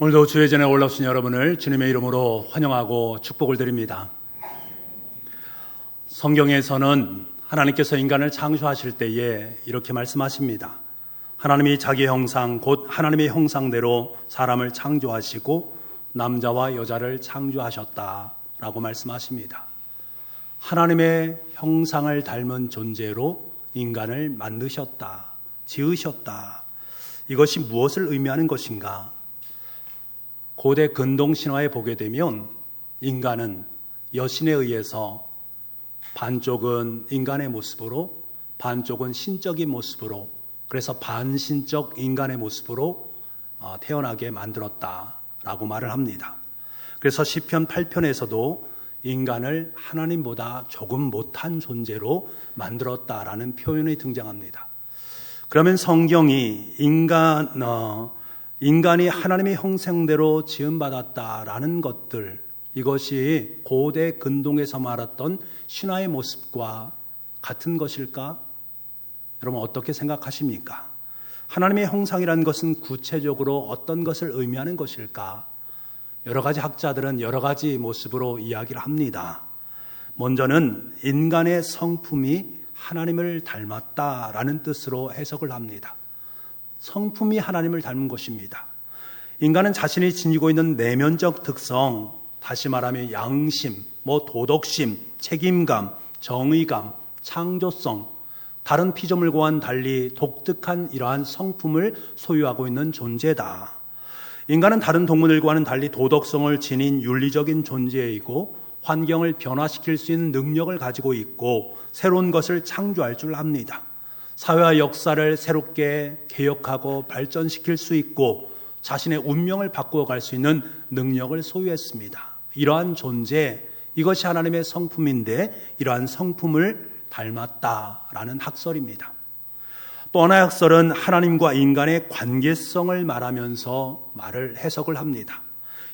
오늘도 주의 전에 올라오신 여러분을 주님의 이름으로 환영하고 축복을 드립니다. 성경에서는 하나님께서 인간을 창조하실 때에 이렇게 말씀하십니다. 하나님이 자기 형상 곧 하나님의 형상대로 사람을 창조하시고 남자와 여자를 창조하셨다라고 말씀하십니다. 하나님의 형상을 닮은 존재로 인간을 만드셨다, 지으셨다. 이것이 무엇을 의미하는 것인가? 고대 근동 신화에 보게 되면 인간은 여신에 의해서 반쪽은 인간의 모습으로, 반쪽은 신적인 모습으로, 그래서 반신적 인간의 모습으로 태어나게 만들었다라고 말을 합니다. 그래서 시편 8편에서도 인간을 하나님보다 조금 못한 존재로 만들었다라는 표현이 등장합니다. 그러면 성경이 인간이 하나님의 형상대로 지음받았다라는 것들, 이것이 고대 근동에서 말했던 신화의 모습과 같은 것일까? 여러분 어떻게 생각하십니까? 하나님의 형상이라는 것은 구체적으로 어떤 것을 의미하는 것일까? 여러 가지 학자들은 여러 가지 모습으로 이야기를 합니다. 먼저는 인간의 성품이 하나님을 닮았다라는 뜻으로 해석을 합니다. 성품이 하나님을 닮은 것입니다. 인간은 자신이 지니고 있는 내면적 특성, 다시 말하면 양심, 도덕심, 책임감, 정의감, 창조성, 다른 피조물과는 달리 독특한 이러한 성품을 소유하고 있는 존재다. 인간은 다른 동물들과는 달리 도덕성을 지닌 윤리적인 존재이고 환경을 변화시킬 수 있는 능력을 가지고 있고 새로운 것을 창조할 줄 압니다. 사회와 역사를 새롭게 개혁하고 발전시킬 수 있고 자신의 운명을 바꾸어갈 수 있는 능력을 소유했습니다. 이러한 존재, 이것이 하나님의 성품인데 이러한 성품을 닮았다라는 학설입니다. 또 하나의 학설은 하나님과 인간의 관계성을 말하면서 해석을 합니다.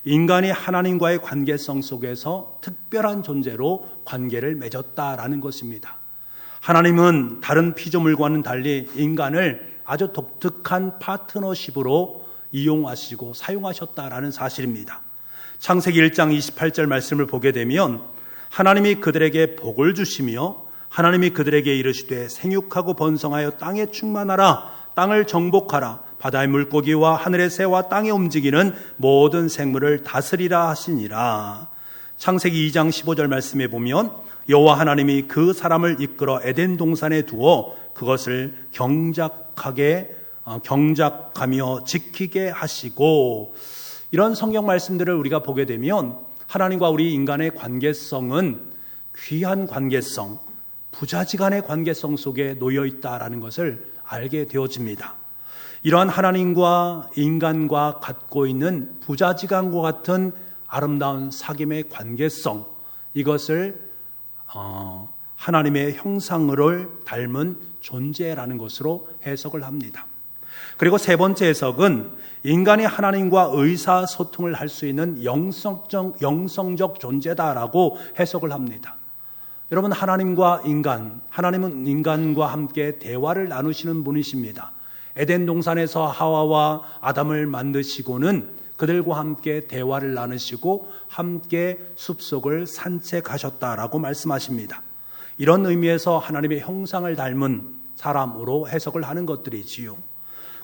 인간이 하나님과의 관계성 속에서 특별한 존재로 관계를 맺었다라는 것입니다. 하나님은 다른 피조물과는 달리 인간을 아주 독특한 파트너십으로 이용하시고 사용하셨다라는 사실입니다. 창세기 1장 28절 말씀을 보게 되면 하나님이 그들에게 복을 주시며 하나님이 그들에게 이르시되 생육하고 번성하여 땅에 충만하라, 땅을 정복하라, 바다의 물고기와 하늘의 새와 땅에 움직이는 모든 생물을 다스리라 하시니라. 창세기 2장 15절 말씀에 보면 여호와 하나님이 그 사람을 이끌어 에덴 동산에 두어 그것을 경작하며 지키게 하시고, 이런 성경 말씀들을 우리가 보게 되면 하나님과 우리 인간의 관계성은 귀한 관계성, 부자지간의 관계성 속에 놓여 있다라는 것을 알게 되어집니다. 이러한 하나님과 인간과 갖고 있는 부자지간과 같은 아름다운 사귐의 관계성, 이것을 하나님의 형상을 닮은 존재라는 것으로 해석을 합니다. 그리고 세 번째 해석은 인간이 하나님과 의사소통을 할 수 있는 영성적 존재다라고 해석을 합니다. 여러분, 하나님은 인간과 함께 대화를 나누시는 분이십니다. 에덴 동산에서 하와와 아담을 만드시고는 그들과 함께 대화를 나누시고 함께 숲속을 산책하셨다라고 말씀하십니다. 이런 의미에서 하나님의 형상을 닮은 사람으로 해석을 하는 것들이지요.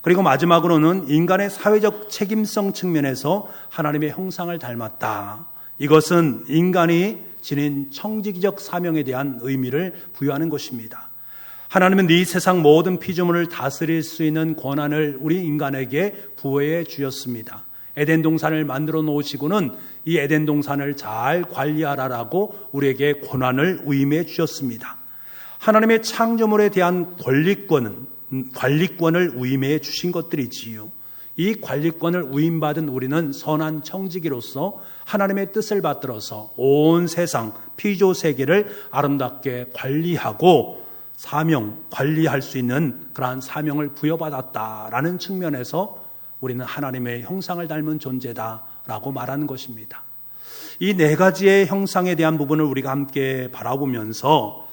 그리고 마지막으로는 인간의 사회적 책임성 측면에서 하나님의 형상을 닮았다. 이것은 인간이 지닌 청지기적 사명에 대한 의미를 부여하는 것입니다. 하나님은 이 세상 모든 피조물을 다스릴 수 있는 권한을 우리 인간에게 부여해 주셨습니다. 에덴 동산을 만들어 놓으시고는 이 에덴 동산을 잘 관리하라라고 우리에게 권한을 위임해 주셨습니다. 하나님의 창조물에 대한 관리권을 위임해 주신 것들이지요. 이 관리권을 위임받은 우리는 선한 청지기로서 하나님의 뜻을 받들어서 온 세상 피조 세계를 아름답게 관리하고 관리할 수 있는 그러한 사명을 부여받았다라는 측면에서 우리는 하나님의 형상을 닮은 존재다라고 말하는 것입니다. 이 네 가지의 형상에 대한 부분을 우리가 함께 바라보면서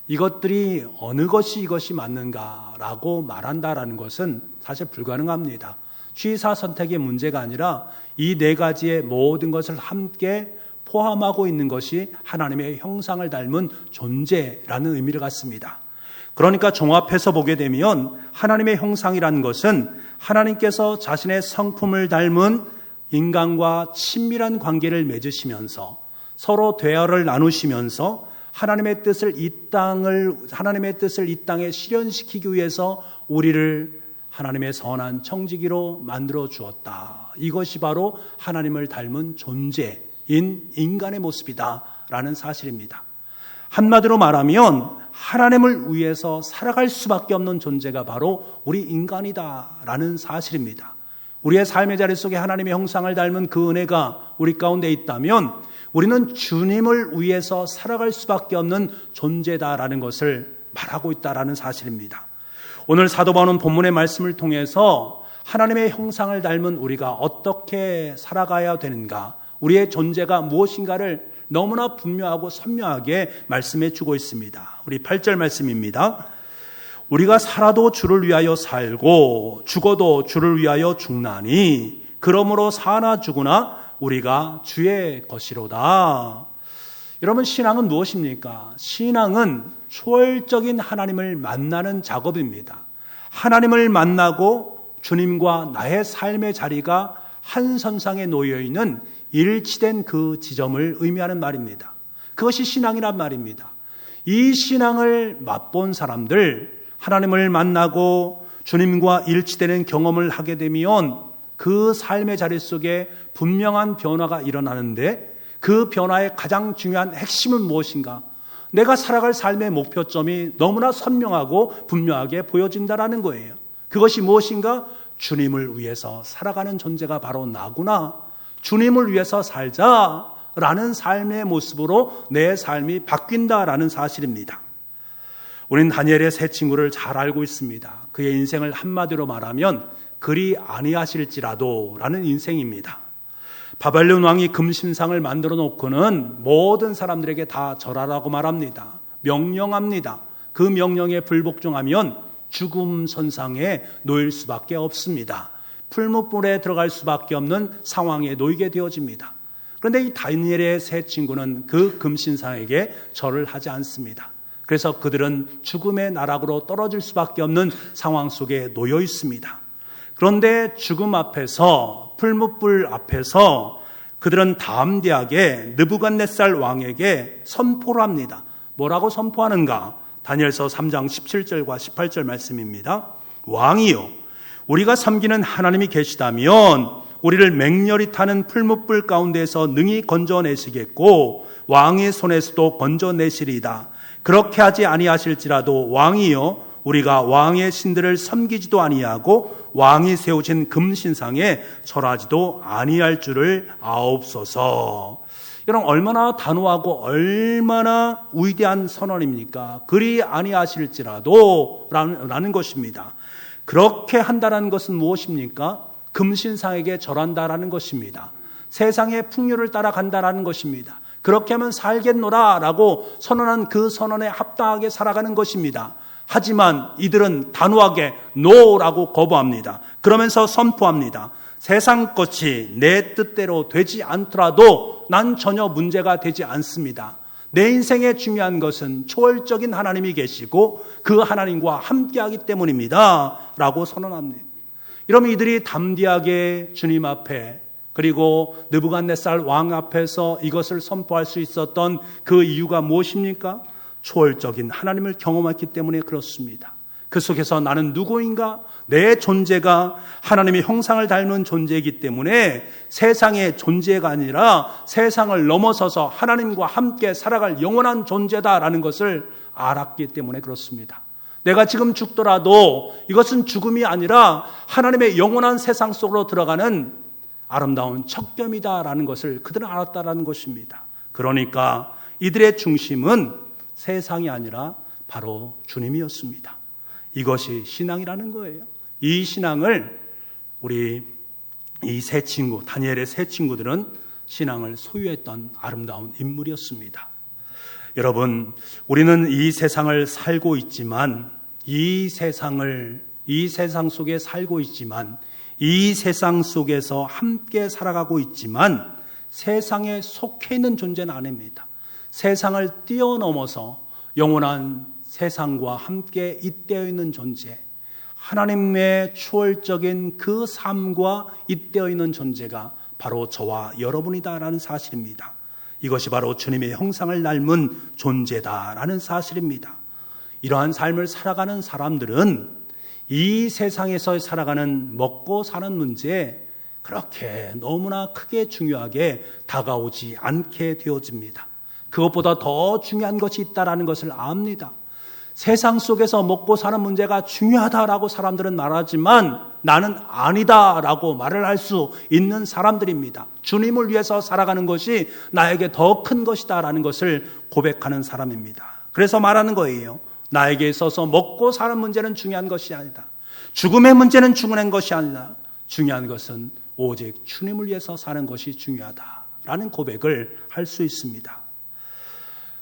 이것들이 어느 것이 이것이 맞는가라고 말한다라는 것은 사실 불가능합니다. 취사 선택의 문제가 아니라 이 네 가지의 모든 것을 함께 포함하고 있는 것이 하나님의 형상을 닮은 존재라는 의미를 갖습니다. 그러니까 종합해서 보게 되면 하나님의 형상이라는 것은 하나님께서 자신의 성품을 닮은 인간과 친밀한 관계를 맺으시면서 서로 대화를 나누시면서 하나님의 뜻을 이 땅에 실현시키기 위해서 우리를 하나님의 선한 청지기로 만들어 주었다. 이것이 바로 하나님을 닮은 존재인 인간의 모습이다라는 사실입니다. 한마디로 말하면 하나님을 위해서 살아갈 수밖에 없는 존재가 바로 우리 인간이다라는 사실입니다. 우리의 삶의 자리 속에 하나님의 형상을 닮은 그 은혜가 우리 가운데 있다면 우리는 주님을 위해서 살아갈 수밖에 없는 존재다라는 것을 말하고 있다라는 사실입니다. 오늘 사도 바울은 본문의 말씀을 통해서 하나님의 형상을 닮은 우리가 어떻게 살아가야 되는가, 우리의 존재가 무엇인가를 너무나 분명하고 선명하게 말씀해 주고 있습니다. 우리 8절 말씀입니다. 우리가 살아도 주를 위하여 살고 죽어도 주를 위하여 죽나니 그러므로 사나 죽으나 우리가 주의 것이로다. 여러분, 신앙은 무엇입니까? 신앙은 초월적인 하나님을 만나는 작업입니다. 하나님을 만나고 주님과 나의 삶의 자리가 한 선상에 놓여 있는 일치된 그 지점을 의미하는 말입니다. 그것이 신앙이란 말입니다. 이 신앙을 맛본 사람들, 하나님을 만나고 주님과 일치되는 경험을 하게 되면 그 삶의 자리 속에 분명한 변화가 일어나는데 그 변화의 가장 중요한 핵심은 무엇인가? 내가 살아갈 삶의 목표점이 너무나 선명하고 분명하게 보여진다는 거예요. 그것이 무엇인가? 주님을 위해서 살아가는 존재가 바로 나구나. 주님을 위해서 살자라는 삶의 모습으로 내 삶이 바뀐다라는 사실입니다. 우리는 다니엘의 세 친구를 잘 알고 있습니다. 그의 인생을 한마디로 말하면 그리 아니하실지라도 라는 인생입니다. 바벨론 왕이 금신상을 만들어 놓고는 모든 사람들에게 다 절하라고 말합니다. 명령합니다. 그 명령에 불복종하면 죽음 선상에 놓일 수밖에 없습니다. 풀무불에 들어갈 수밖에 없는 상황에 놓이게 되어집니다. 그런데 이 다니엘의 세 친구는 그 금신상에게 절을 하지 않습니다. 그래서 그들은 죽음의 나락으로 떨어질 수밖에 없는 상황 속에 놓여 있습니다. 그런데 죽음 앞에서, 풀무불 앞에서 그들은 담대하게 느부갓네살 왕에게 선포를 합니다. 뭐라고 선포하는가? 다니엘서 3장 17절과 18절 말씀입니다. 왕이요, 우리가 섬기는 하나님이 계시다면 우리를 맹렬히 타는 풀무불 가운데서 능히 건져내시겠고 왕의 손에서도 건져내시리이다. 그렇게 하지 아니하실지라도 왕이요, 우리가 왕의 신들을 섬기지도 아니하고 왕이 세우신 금신상에 절하지도 아니할 줄을 아옵소서. 여러분, 얼마나 단호하고 얼마나 위대한 선언입니까? 그리 아니하실지라도 라는 것입니다. 그렇게 한다는 것은 무엇입니까? 금신상에게 절한다라는 것입니다. 세상의 풍요를 따라간다라는 것입니다. 그렇게 하면 살겠노라라고 선언한 그 선언에 합당하게 살아가는 것입니다. 하지만 이들은 단호하게 노라고 거부합니다. 그러면서 선포합니다. 세상 것이 내 뜻대로 되지 않더라도 난 전혀 문제가 되지 않습니다. 내 인생에 중요한 것은 초월적인 하나님이 계시고 그 하나님과 함께하기 때문입니다 라고 선언합니다. 이러면 이들이 담대하게 주님 앞에, 그리고 느부갓네살 왕 앞에서 이것을 선포할 수 있었던 그 이유가 무엇입니까? 초월적인 하나님을 경험했기 때문에 그렇습니다. 그 속에서 나는 누구인가? 내 존재가 하나님의 형상을 닮은 존재이기 때문에 세상의 존재가 아니라 세상을 넘어서서 하나님과 함께 살아갈 영원한 존재다라는 것을 알았기 때문에 그렇습니다. 내가 지금 죽더라도 이것은 죽음이 아니라 하나님의 영원한 세상 속으로 들어가는 아름다운 척겸이다라는 것을 그들은 알았다라는 것입니다. 그러니까 이들의 중심은 세상이 아니라 바로 주님이었습니다. 이것이 신앙이라는 거예요. 이 신앙을 우리 이 세 친구, 다니엘의 세 친구들은 신앙을 소유했던 아름다운 인물이었습니다. 여러분, 우리는 이 세상을 살고 있지만 이 세상 속에 살고 있지만 이 세상 속에서 함께 살아가고 있지만 세상에 속해 있는 존재는 아닙니다. 세상을 뛰어넘어서 영원한 세상과 함께 잇대어 있는 존재, 하나님의 초월적인 그 삶과 잇대어 있는 존재가 바로 저와 여러분이다라는 사실입니다. 이것이 바로 주님의 형상을 닮은 존재다라는 사실입니다. 이러한 삶을 살아가는 사람들은 이 세상에서 살아가는 먹고 사는 문제에 그렇게 너무나 크게 중요하게 다가오지 않게 되어집니다. 그것보다 더 중요한 것이 있다는 것을 압니다. 세상 속에서 먹고 사는 문제가 중요하다라고 사람들은 말하지만 나는 아니다라고 말을 할 수 있는 사람들입니다. 주님을 위해서 살아가는 것이 나에게 더 큰 것이다라는 것을 고백하는 사람입니다. 그래서 말하는 거예요. 나에게 있어서 먹고 사는 문제는 중요한 것이 아니다. 죽음의 문제는 중요한 것이 아니다. 중요한 것은 오직 주님을 위해서 사는 것이 중요하다라는 고백을 할 수 있습니다.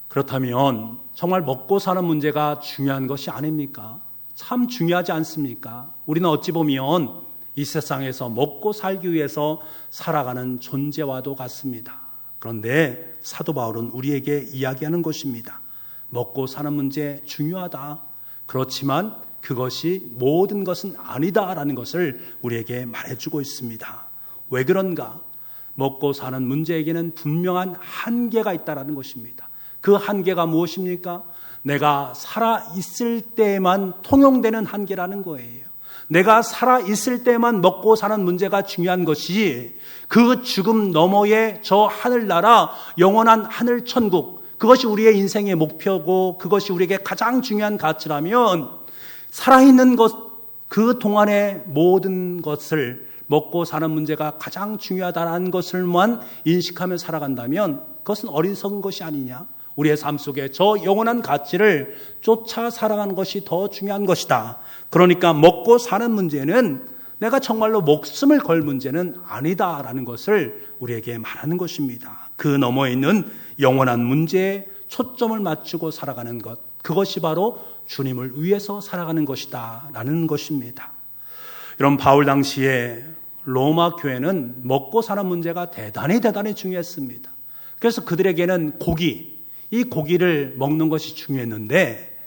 그렇다면 정말 먹고 사는 문제가 중요한 것이 아닙니까? 참 중요하지 않습니까? 우리는 어찌 보면 이 세상에서 먹고 살기 위해서 살아가는 존재와도 같습니다. 그런데 사도 바울은 우리에게 이야기하는 것입니다. 먹고 사는 문제 중요하다. 그렇지만 그것이 모든 것은 아니다라는 것을 우리에게 말해주고 있습니다. 왜 그런가? 먹고 사는 문제에게는 분명한 한계가 있다는 것입니다. 그 한계가 무엇입니까? 내가 살아있을 때만 통용되는 한계라는 거예요. 내가 살아있을 때만 먹고 사는 문제가 중요한 것이 그 죽음 너머의 저 하늘나라 영원한 하늘천국, 그것이 우리의 인생의 목표고 그것이 우리에게 가장 중요한 가치라면 살아있는 것 그 동안의 모든 것을 먹고 사는 문제가 가장 중요하다는 것을만 인식하며 살아간다면 그것은 어리석은 것이 아니냐? 우리의 삶 속에 저 영원한 가치를 쫓아 살아가는 것이 더 중요한 것이다. 그러니까 먹고 사는 문제는 내가 정말로 목숨을 걸 문제는 아니다라는 것을 우리에게 말하는 것입니다. 그 너머에 있는 영원한 문제에 초점을 맞추고 살아가는 것, 그것이 바로 주님을 위해서 살아가는 것이다 라는 것입니다. 이런 바울 당시에 로마 교회는 먹고 사는 문제가 대단히 중요했습니다. 그래서 그들에게는 이 고기를 먹는 것이 중요했는데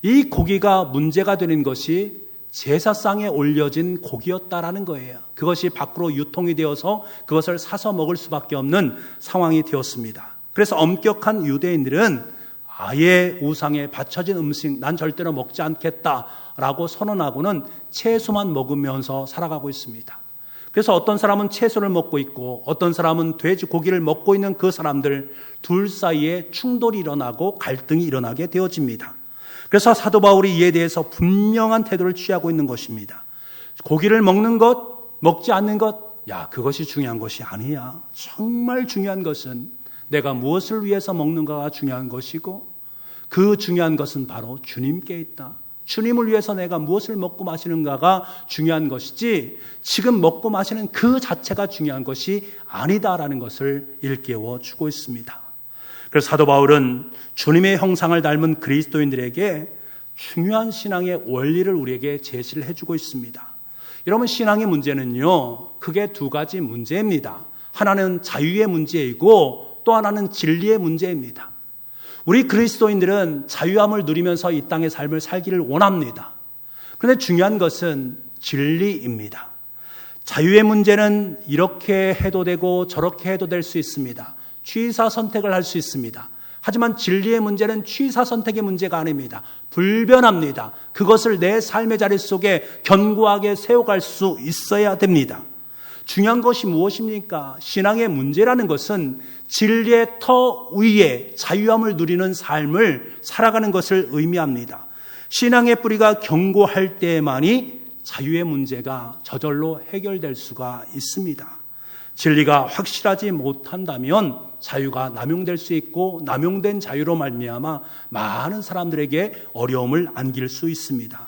이 고기가 문제가 되는 것이 제사상에 올려진 고기였다라는 거예요. 그것이 밖으로 유통이 되어서 그것을 사서 먹을 수밖에 없는 상황이 되었습니다. 그래서 엄격한 유대인들은 아예 우상에 바쳐진 음식 난 절대로 먹지 않겠다라고 선언하고는 채소만 먹으면서 살아가고 있습니다. 그래서 어떤 사람은 채소를 먹고 있고 어떤 사람은 돼지고기를 먹고 있는 그 사람들 둘 사이에 충돌이 일어나고 갈등이 일어나게 되어집니다. 그래서 사도 바울이 이에 대해서 분명한 태도를 취하고 있는 것입니다. 고기를 먹는 것, 먹지 않는 것, 그것이 중요한 것이 아니야. 정말 중요한 것은 내가 무엇을 위해서 먹는가가 중요한 것이고 그 중요한 것은 바로 주님께 있다. 주님을 위해서 내가 무엇을 먹고 마시는가가 중요한 것이지 지금 먹고 마시는 그 자체가 중요한 것이 아니다라는 것을 일깨워 주고 있습니다. 그래서 사도 바울은 주님의 형상을 닮은 그리스도인들에게 중요한 신앙의 원리를 우리에게 제시를 해주고 있습니다. 여러분, 신앙의 문제는요, 크게 두 가지 문제입니다. 하나는 자유의 문제이고 또 하나는 진리의 문제입니다. 우리 그리스도인들은 자유함을 누리면서 이 땅의 삶을 살기를 원합니다. 그런데 중요한 것은 진리입니다. 자유의 문제는 이렇게 해도 되고 저렇게 해도 될 수 있습니다. 취사 선택을 할 수 있습니다. 하지만 진리의 문제는 취사 선택의 문제가 아닙니다. 불변합니다. 그것을 내 삶의 자리 속에 견고하게 세워갈 수 있어야 됩니다. 중요한 것이 무엇입니까? 신앙의 문제라는 것은 진리의 터 위에 자유함을 누리는 삶을 살아가는 것을 의미합니다. 신앙의 뿌리가 견고할 때만이 자유의 문제가 저절로 해결될 수가 있습니다. 진리가 확실하지 못한다면 자유가 남용될 수 있고 남용된 자유로 말미암아 많은 사람들에게 어려움을 안길 수 있습니다.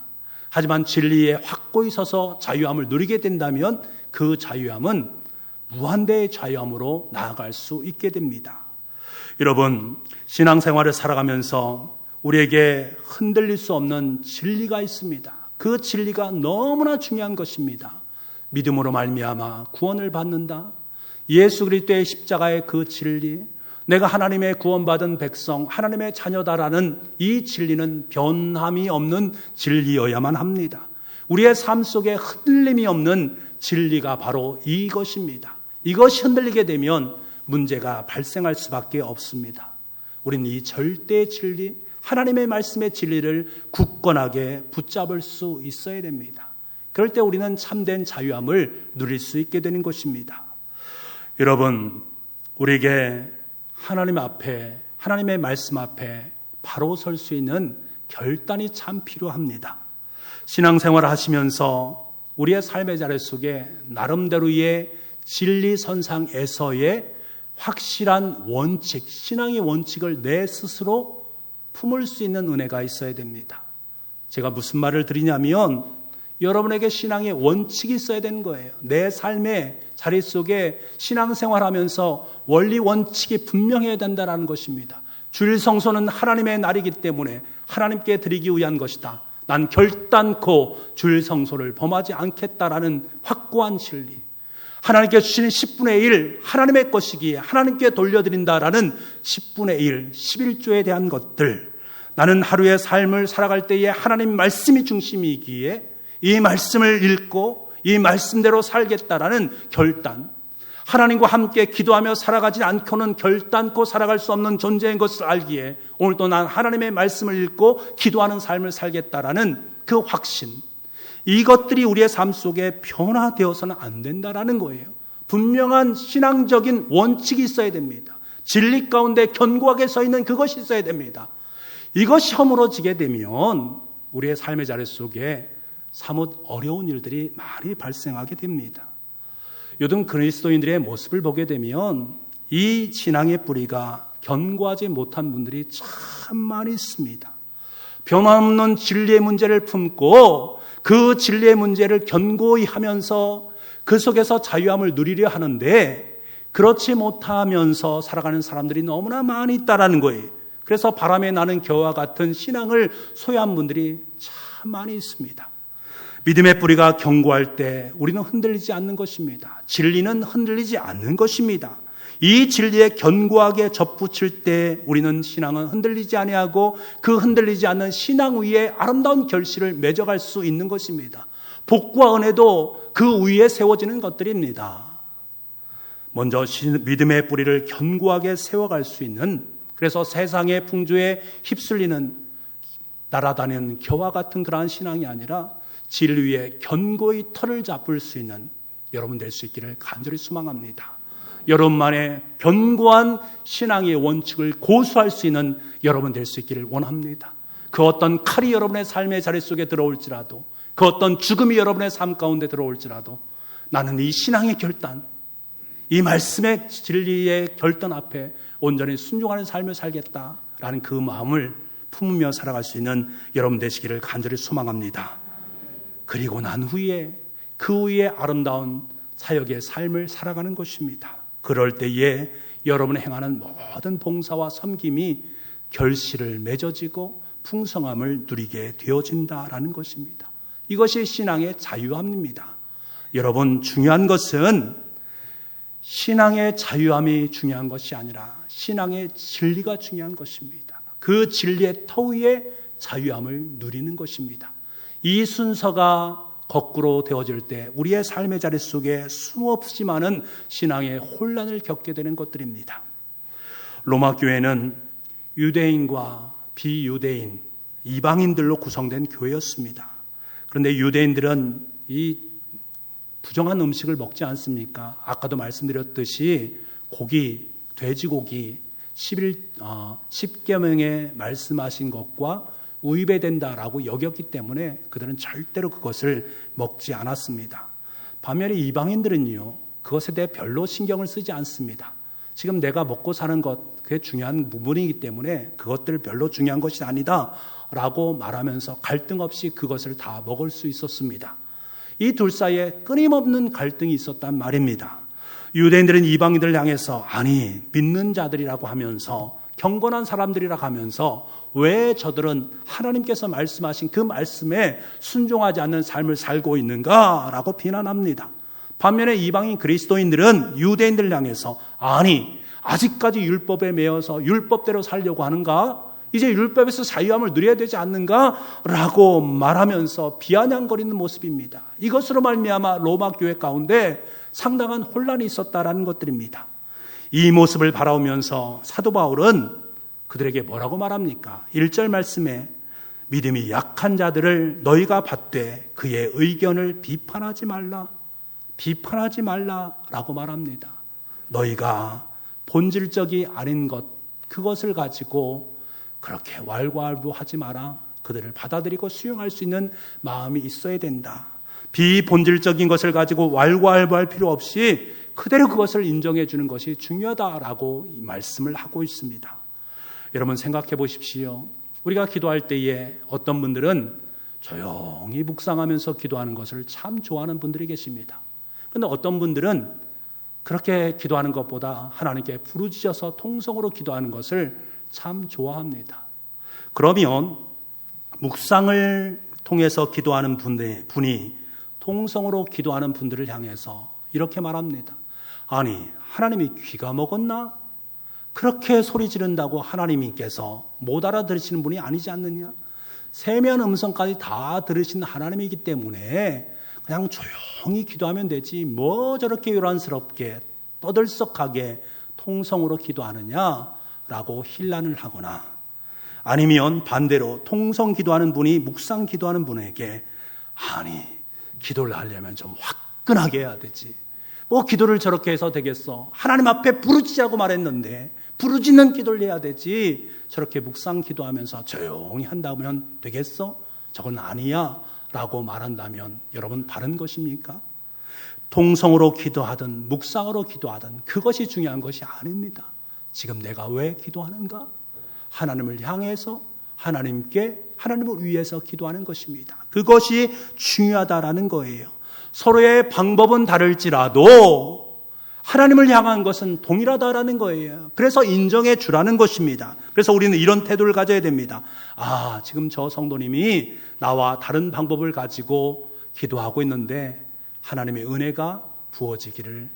하지만 진리에 확고히 서서 자유함을 누리게 된다면 그 자유함은 무한대의 자유함으로 나아갈 수 있게 됩니다. 여러분, 신앙생활을 살아가면서 우리에게 흔들릴 수 없는 진리가 있습니다. 그 진리가 너무나 중요한 것입니다. 믿음으로 말미암아 구원을 받는다. 예수 그리스도의 십자가의 그 진리, 내가 하나님의 구원받은 백성, 하나님의 자녀다라는 이 진리는 변함이 없는 진리여야만 합니다. 우리의 삶 속에 흔들림이 없는 진리가 바로 이것입니다. 이것이 흔들리게 되면 문제가 발생할 수밖에 없습니다. 우리는 이 절대 진리, 하나님의 말씀의 진리를 굳건하게 붙잡을 수 있어야 됩니다. 그럴 때 우리는 참된 자유함을 누릴 수 있게 되는 것입니다. 여러분, 우리에게 하나님 앞에, 하나님의 말씀 앞에 바로 설 수 있는 결단이 참 필요합니다. 신앙생활을 하시면서 우리의 삶의 자리 속에 나름대로의 진리선상에서의 확실한 원칙, 신앙의 원칙을 내 스스로 품을 수 있는 은혜가 있어야 됩니다. 제가 무슨 말을 드리냐면 여러분에게 신앙의 원칙이 있어야 되는 거예요. 내 삶의 자리 속에 신앙생활하면서 원리 원칙이 분명해야 된다는 것입니다. 주일 성소는 하나님의 날이기 때문에 하나님께 드리기 위한 것이다. 난 결단코 주일 성소를 범하지 않겠다라는 확고한 진리. 하나님께 주시는 10분의 1 하나님의 것이기에 하나님께 돌려드린다라는 10분의 1 11조에 대한 것들, 나는 하루의 삶을 살아갈 때에 하나님 말씀이 중심이기에 이 말씀을 읽고 이 말씀대로 살겠다라는 결단, 하나님과 함께 기도하며 살아가지 않고는 결단코 살아갈 수 없는 존재인 것을 알기에 오늘도 난 하나님의 말씀을 읽고 기도하는 삶을 살겠다라는 그 확신, 이것들이 우리의 삶 속에 변화되어서는 안 된다라는 거예요. 분명한 신앙적인 원칙이 있어야 됩니다. 진리 가운데 견고하게 서 있는 그것이 있어야 됩니다. 이것이 허물어지게 되면 우리의 삶의 자리 속에 사뭇 어려운 일들이 많이 발생하게 됩니다. 요즘 그리스도인들의 모습을 보게 되면 이 신앙의 뿌리가 견고하지 못한 분들이 참 많이 있습니다. 변함없는 진리의 문제를 품고 그 진리의 문제를 견고히 하면서 그 속에서 자유함을 누리려 하는데 그렇지 못하면서 살아가는 사람들이 너무나 많이 있다라는 거예요. 그래서 바람에 나는 겨와 같은 신앙을 소유한 분들이 참 많이 있습니다. 믿음의 뿌리가 견고할 때 우리는 흔들리지 않는 것입니다. 진리는 흔들리지 않는 것입니다. 이 진리에 견고하게 접붙일 때 우리는 신앙은 흔들리지 아니하고 그 흔들리지 않는 신앙 위에 아름다운 결실을 맺어갈 수 있는 것입니다. 복과 은혜도 그 위에 세워지는 것들입니다. 먼저 믿음의 뿌리를 견고하게 세워갈 수 있는, 그래서 세상의 풍조에 휩쓸리는 날아다니는 겨와 같은 그러한 신앙이 아니라 진리에 견고히 털을 잡을 수 있는 여러분 될 수 있기를 간절히 소망합니다. 여러분만의 견고한 신앙의 원칙을 고수할 수 있는 여러분 될 수 있기를 원합니다. 그 어떤 칼이 여러분의 삶의 자리 속에 들어올지라도, 그 어떤 죽음이 여러분의 삶 가운데 들어올지라도 나는 이 신앙의 결단, 이 말씀의 진리의 결단 앞에 온전히 순종하는 삶을 살겠다라는 그 마음을 품으며 살아갈 수 있는 여러분 되시기를 간절히 소망합니다. 그리고 난 후에 그 위에 아름다운 사역의 삶을 살아가는 것입니다. 그럴 때에 여러분이 행하는 모든 봉사와 섬김이 결실을 맺어지고 풍성함을 누리게 되어진다라는 것입니다. 이것이 신앙의 자유함입니다. 여러분, 중요한 것은 신앙의 자유함이 중요한 것이 아니라 신앙의 진리가 중요한 것입니다. 그 진리의 터 위에 자유함을 누리는 것입니다. 이 순서가 거꾸로 되어질 때 우리의 삶의 자리 속에 수없이 많은 신앙의 혼란을 겪게 되는 것들입니다. 로마 교회는 유대인과 비유대인, 이방인들로 구성된 교회였습니다. 그런데 유대인들은 이 부정한 음식을 먹지 않습니까? 아까도 말씀드렸듯이 고기, 돼지고기, 10계명에 말씀하신 것과 위배된다라고 여겼기 때문에 그들은 절대로 그것을 먹지 않았습니다. 반면에 이방인들은요, 그것에 대해 별로 신경을 쓰지 않습니다. 지금 내가 먹고 사는 것, 그게 중요한 부분이기 때문에 그것들 별로 중요한 것이 아니다 라고 말하면서 갈등 없이 그것을 다 먹을 수 있었습니다. 이 둘 사이에 끊임없는 갈등이 있었단 말입니다. 유대인들은 이방인들을 향해서 아니 믿는 자들이라고 하면서 경건한 사람들이라고 하면서 왜 저들은 하나님께서 말씀하신 그 말씀에 순종하지 않는 삶을 살고 있는가라고 비난합니다. 반면에 이방인 그리스도인들은 유대인들을 향해서 아니 아직까지 율법에 매여서 율법대로 살려고 하는가? 이제 율법에서 자유함을 누려야 되지 않는가? 라고 말하면서 비아냥거리는 모습입니다. 이것으로 말미암아 로마 교회 가운데 상당한 혼란이 있었다라는 것들입니다. 이 모습을 바라보면서 사도 바울은 그들에게 뭐라고 말합니까? 1절 말씀에 믿음이 약한 자들을 너희가 받되 그의 의견을 비판하지 말라라고 말합니다. 너희가 본질적이 아닌 것, 그것을 가지고 그렇게 왈가왈부하지 마라. 그들을 받아들이고 수용할 수 있는 마음이 있어야 된다. 비본질적인 것을 가지고 왈가왈부할 필요 없이 그대로 그것을 인정해 주는 것이 중요하다라고 말씀을 하고 있습니다. 여러분 생각해 보십시오. 우리가 기도할 때에 어떤 분들은 조용히 묵상하면서 기도하는 것을 참 좋아하는 분들이 계십니다. 그런데 어떤 분들은 그렇게 기도하는 것보다 하나님께 부르짖어서 통성으로 기도하는 것을 참 좋아합니다. 그러면 묵상을 통해서 기도하는 분이 통성으로 기도하는 분들을 향해서 이렇게 말합니다. 아니, 하나님이 귀가 먹었나? 그렇게 소리 지른다고 하나님께서 못 알아들으시는 분이 아니지 않느냐? 세미한 음성까지 다 들으신 하나님이기 때문에 그냥 조용히 기도하면 되지 뭐 저렇게 요란스럽게 떠들썩하게 통성으로 기도하느냐라고 힐난을 하거나, 아니면 반대로 통성 기도하는 분이 묵상 기도하는 분에게 아니 기도를 하려면 좀 화끈하게 해야 되지 뭐 기도를 저렇게 해서 되겠어? 하나님 앞에 부르짖자고 말했는데 부르짖는 기도를 해야 되지 저렇게 묵상 기도하면서 조용히 한다면 되겠어? 저건 아니야 라고 말한다면 여러분 바른 것입니까? 통성으로 기도하든 묵상으로 기도하든 그것이 중요한 것이 아닙니다. 지금 내가 왜 기도하는가? 하나님을 향해서 하나님을 위해서 기도하는 것입니다. 그것이 중요하다라는 거예요. 서로의 방법은 다를지라도 하나님을 향한 것은 동일하다라는 거예요. 그래서 인정해 주라는 것입니다. 그래서 우리는 이런 태도를 가져야 됩니다. 아, 지금 저 성도님이 나와 다른 방법을 가지고 기도하고 있는데 하나님의 은혜가 부어지기를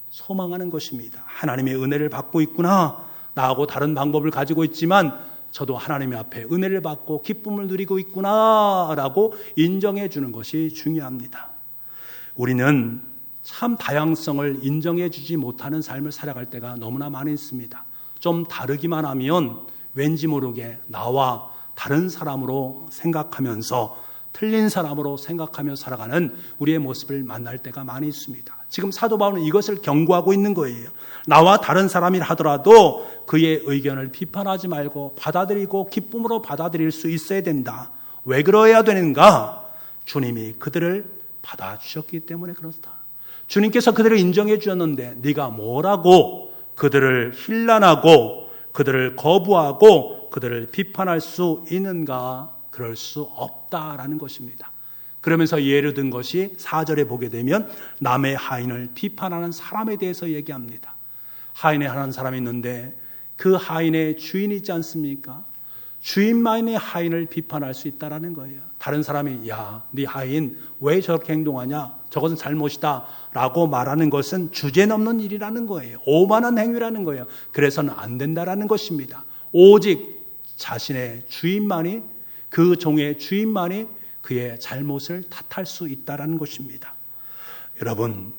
소망하는 것입니다. 하나님의 은혜를 받고 있구나. 나하고 다른 방법을 가지고 있지만 저도 하나님의 앞에 은혜를 받고 기쁨을 누리고 있구나라고 인정해 주는 것이 중요합니다. 우리는 참 다양성을 인정해 주지 못하는 삶을 살아갈 때가 너무나 많이 있습니다. 좀 다르기만 하면 왠지 모르게 나와 다른 사람으로 생각하면서 틀린 사람으로 생각하며 살아가는 우리의 모습을 만날 때가 많이 있습니다. 지금 사도 바울은 이것을 경고하고 있는 거예요. 나와 다른 사람이라 하더라도 그의 의견을 비판하지 말고 받아들이고 기쁨으로 받아들일 수 있어야 된다. 왜 그러해야 되는가? 주님이 그들을 받아주셨기 때문에 그렇다. 주님께서 그들을 인정해 주셨는데 네가 뭐라고 그들을 힐난하고 그들을 거부하고 그들을 비판할 수 있는가? 그럴 수 없다라는 것입니다. 그러면서 예를 든 것이 4절에 보게 되면 남의 하인을 비판하는 사람에 대해서 얘기합니다. 하인에 하는 사람이 있는데 그 하인의 주인이 있지 않습니까? 주인만이 하인을 비판할 수 있다라는 거예요. 다른 사람이 야, 네 하인 왜 저렇게 행동하냐? 저것은 잘못이다 라고 말하는 것은 주제넘는 일이라는 거예요. 오만한 행위라는 거예요. 그래서는 안 된다라는 것입니다. 오직 자신의 주인만이, 그 종의 주인만이 그의 잘못을 탓할 수 있다라는 것입니다. 여러분,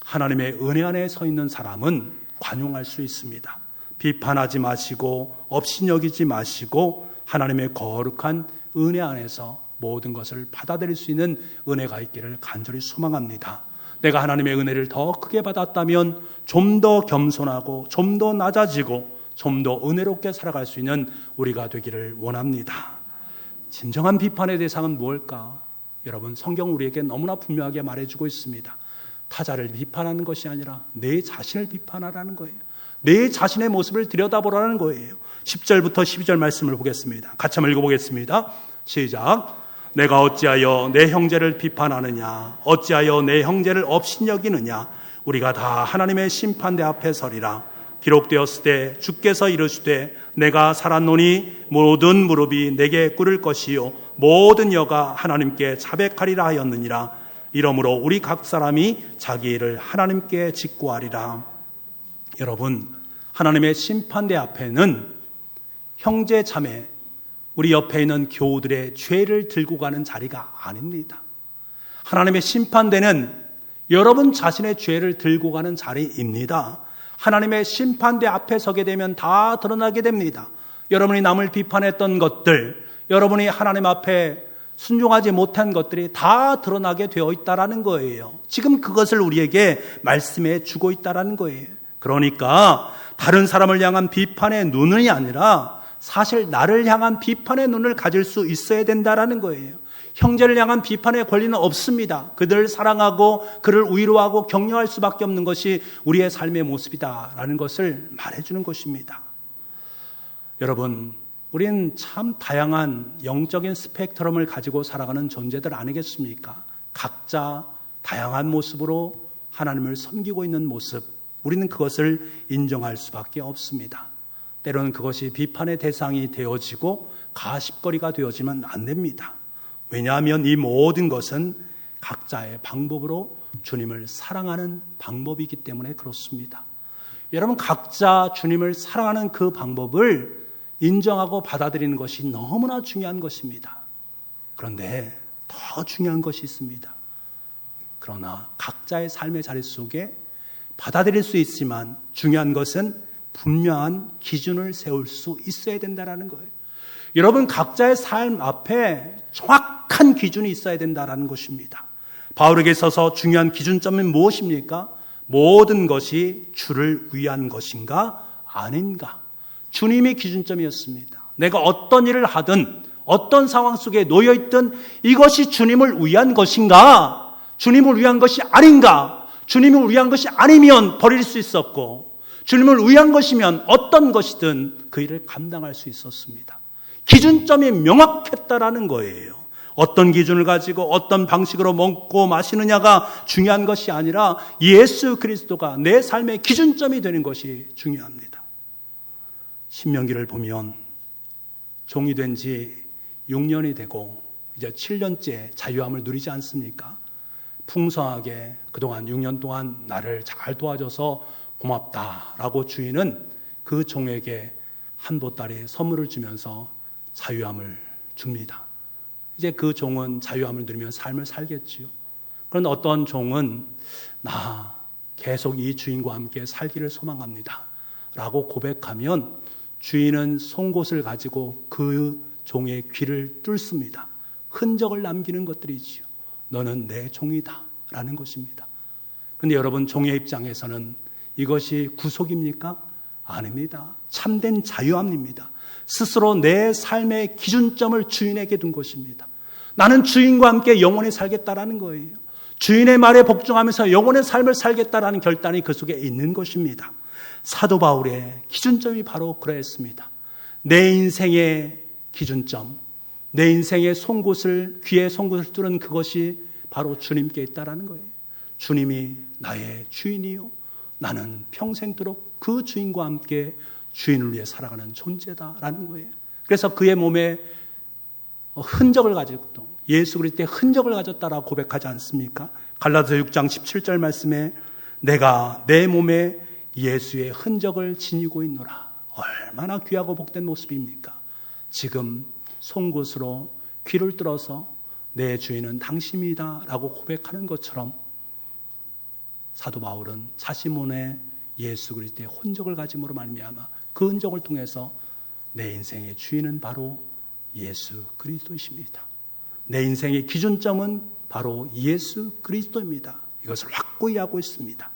하나님의 은혜 안에 서 있는 사람은 관용할 수 있습니다. 비판하지 마시고 업신여기지 마시고 하나님의 거룩한 은혜 안에서 모든 것을 받아들일 수 있는 은혜가 있기를 간절히 소망합니다. 내가 하나님의 은혜를 더 크게 받았다면 좀 더 겸손하고 좀 더 낮아지고 좀 더 은혜롭게 살아갈 수 있는 우리가 되기를 원합니다. 진정한 비판의 대상은 무엇일까? 여러분, 성경 우리에게 너무나 분명하게 말해주고 있습니다. 타자를 비판하는 것이 아니라 내 자신을 비판하라는 거예요. 내 자신의 모습을 들여다보라는 거예요. 10절부터 12절 말씀을 보겠습니다. 같이 한번 읽어보겠습니다. 시작. 내가 어찌하여 내 형제를 비판하느냐? 어찌하여 내 형제를 업신여기느냐? 우리가 다 하나님의 심판대 앞에 서리라. 기록되었을 때 주께서 이르시되 내가 살았노니 모든 무릎이 내게 꿇을 것이요 모든 여가 하나님께 자백하리라 하였느니라. 이러므로 우리 각 사람이 자기 일을 하나님께 직구하리라. 여러분, 하나님의 심판대 앞에는 형제 자매, 우리 옆에 있는 교우들의 죄를 들고 가는 자리가 아닙니다. 하나님의 심판대는 여러분 자신의 죄를 들고 가는 자리입니다. 하나님의 심판대 앞에 서게 되면 다 드러나게 됩니다. 여러분이 남을 비판했던 것들, 여러분이 하나님 앞에 순종하지 못한 것들이 다 드러나게 되어 있다라는 거예요. 지금 그것을 우리에게 말씀해 주고 있다라는 거예요. 그러니까 다른 사람을 향한 비판의 눈이 아니라 사실 나를 향한 비판의 눈을 가질 수 있어야 된다라는 거예요. 형제를 향한 비판의 권리는 없습니다. 그들을 사랑하고 그를 위로하고 격려할 수밖에 없는 것이 우리의 삶의 모습이다라는 것을 말해주는 것입니다. 여러분, 우리는 참 다양한 영적인 스펙트럼을 가지고 살아가는 존재들 아니겠습니까? 각자 다양한 모습으로 하나님을 섬기고 있는 모습, 우리는 그것을 인정할 수밖에 없습니다. 때로는 그것이 비판의 대상이 되어지고 가십거리가 되어지면 안 됩니다. 왜냐하면 이 모든 것은 각자의 방법으로 주님을 사랑하는 방법이기 때문에 그렇습니다. 여러분, 각자 주님을 사랑하는 그 방법을 인정하고 받아들이는 것이 너무나 중요한 것입니다. 그런데 더 중요한 것이 있습니다. 그러나 각자의 삶의 자리 속에 받아들일 수 있지만 중요한 것은 분명한 기준을 세울 수 있어야 된다는 거예요. 여러분, 각자의 삶 앞에 정확한 기준이 있어야 된다는 것입니다. 바울에게 있어서 중요한 기준점은 무엇입니까? 모든 것이 주를 위한 것인가 아닌가. 주님이 기준점이었습니다. 내가 어떤 일을 하든 어떤 상황 속에 놓여있든 이것이 주님을 위한 것인가, 주님을 위한 것이 아닌가. 주님을 위한 것이 아니면 버릴 수 있었고, 주님을 위한 것이면 어떤 것이든 그 일을 감당할 수 있었습니다. 기준점이 명확했다라는 거예요. 어떤 기준을 가지고 어떤 방식으로 먹고 마시느냐가 중요한 것이 아니라 예수 그리스도가 내 삶의 기준점이 되는 것이 중요합니다. 신명기를 보면 종이 된 지 6년이 되고 이제 7년째 자유함을 누리지 않습니까? 풍성하게 그동안 6년 동안 나를 잘 도와줘서 고맙다라고 주인은 그 종에게 한 보따리 선물을 주면서 자유함을 줍니다. 이제 그 종은 자유함을 누리며 삶을 살겠지요. 그런데 어떤 종은 나 계속 이 주인과 함께 살기를 소망합니다 라고 고백하면 주인은 송곳을 가지고 그 종의 귀를 뚫습니다. 흔적을 남기는 것들이지요. 너는 내 종이다 라는 것입니다. 그런데 여러분, 종의 입장에서는 이것이 구속입니까? 아닙니다. 참된 자유함입니다. 스스로 내 삶의 기준점을 주인에게 둔 것입니다. 나는 주인과 함께 영원히 살겠다라는 거예요. 주인의 말에 복종하면서 영원의 삶을 살겠다라는 결단이 그 속에 있는 것입니다. 사도 바울의 기준점이 바로 그러했습니다. 내 인생의 기준점, 내 인생의 송곳을, 귀의 송곳을 뚫은 그것이 바로 주님께 있다라는 거예요. 주님이 나의 주인이요, 나는 평생도록 그 주인과 함께 주인을 위해 살아가는 존재다라는 거예요. 그래서 그의 몸에 흔적을 가지고 또 예수 그리스도의 흔적을 가졌다라고 고백하지 않습니까? 갈라디아서 6장 17절 말씀에 내가 내 몸에 예수의 흔적을 지니고 있노라. 얼마나 귀하고 복된 모습입니까? 지금 송곳으로 귀를 뚫어서 내 주인은 당신이다 라고 고백하는 것처럼 사도 바울은 자신 몸에 예수 그리스도의 흔적을 가짐으로 말미암아 그 흔적을 통해서 내 인생의 주인은 바로 예수 그리스도이십니다. 내 인생의 기준점은 바로 예수 그리스도입니다. 이것을 확고히 하고 있습니다.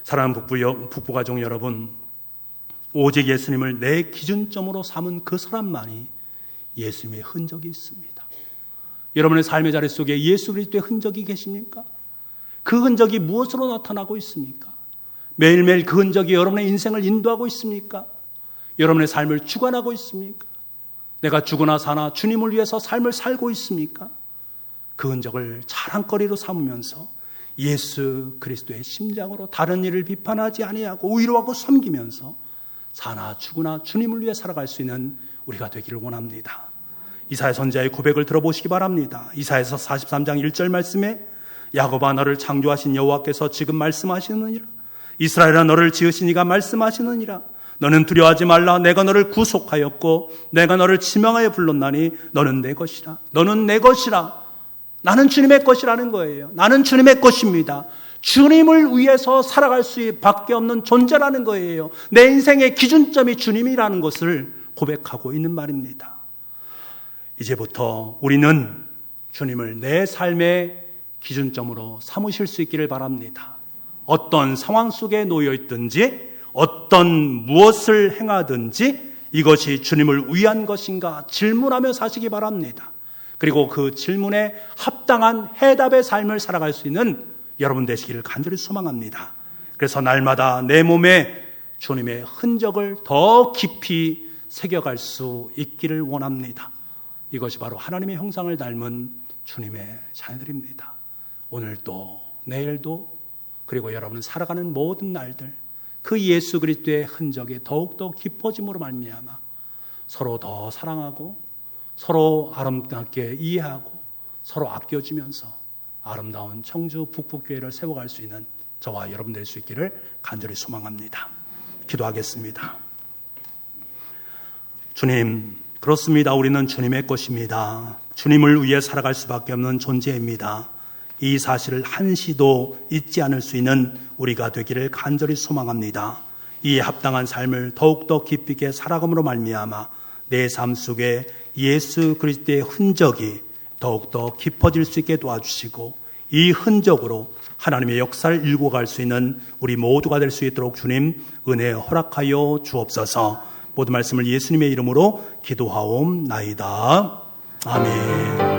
사랑하는 북부가족 여러분, 오직 예수님을 내 기준점으로 삼은 그 사람만이 예수님의 흔적이 있습니다. 여러분의 삶의 자리 속에 예수 그리스도의 흔적이 계십니까? 그 흔적이 무엇으로 나타나고 있습니까? 매일매일 그 흔적이 여러분의 인생을 인도하고 있습니까? 여러분의 삶을 주관하고 있습니까? 내가 죽으나 사나 주님을 위해서 삶을 살고 있습니까? 그 흔적을 자랑거리로 삼으면서 예수 그리스도의 심장으로 다른 일을 비판하지 아니하고 위로하고 섬기면서 사나 죽으나 주님을 위해 살아갈 수 있는 우리가 되기를 원합니다. 이사야 선지자의 고백을 들어보시기 바랍니다. 이사야서 43장 1절 말씀에 야곱아 너를 창조하신 여호와께서 지금 말씀하시느니라. 이스라엘아 너를 지으신 이가 말씀하시느니라. 너는 두려워하지 말라. 내가 너를 구속하였고 내가 너를 지명하여 불렀나니 너는 내 것이라. 너는 내 것이라. 나는 주님의 것이라는 거예요. 나는 주님의 것입니다. 주님을 위해서 살아갈 수밖에 없는 존재라는 거예요. 내 인생의 기준점이 주님이라는 것을 고백하고 있는 말입니다. 이제부터 우리는 주님을 내 삶의 기준점으로 삼으실 수 있기를 바랍니다. 어떤 상황 속에 놓여 있든지 어떤 무엇을 행하든지 이것이 주님을 위한 것인가 질문하며 사시기 바랍니다. 그리고 그 질문에 합당한 해답의 삶을 살아갈 수 있는 여러분 되시기를 간절히 소망합니다. 그래서 날마다 내 몸에 주님의 흔적을 더 깊이 새겨갈 수 있기를 원합니다. 이것이 바로 하나님의 형상을 닮은 주님의 자녀들입니다. 오늘도 내일도 그리고 여러분은 살아가는 모든 날들 그 예수 그리스도의 흔적이 더욱더 깊어짐으로 말미암아 서로 더 사랑하고 서로 아름답게 이해하고 서로 아껴주면서 아름다운 청주 북북교회를 세워갈 수 있는 저와 여러분 될 수 있기를 간절히 소망합니다. 기도하겠습니다. 주님, 그렇습니다. 우리는 주님의 것입니다. 주님을 위해 살아갈 수밖에 없는 존재입니다. 이 사실을 한시도 잊지 않을 수 있는 우리가 되기를 간절히 소망합니다. 이에 합당한 삶을 더욱더 깊이 있게 살아감으로 말미암아 내 삶 속에 예수 그리스도의 흔적이 더욱더 깊어질 수 있게 도와주시고 이 흔적으로 하나님의 역사를 읽어갈 수 있는 우리 모두가 될 수 있도록 주님 은혜 허락하여 주옵소서. 모든 말씀을 예수님의 이름으로 기도하옵나이다. 아멘.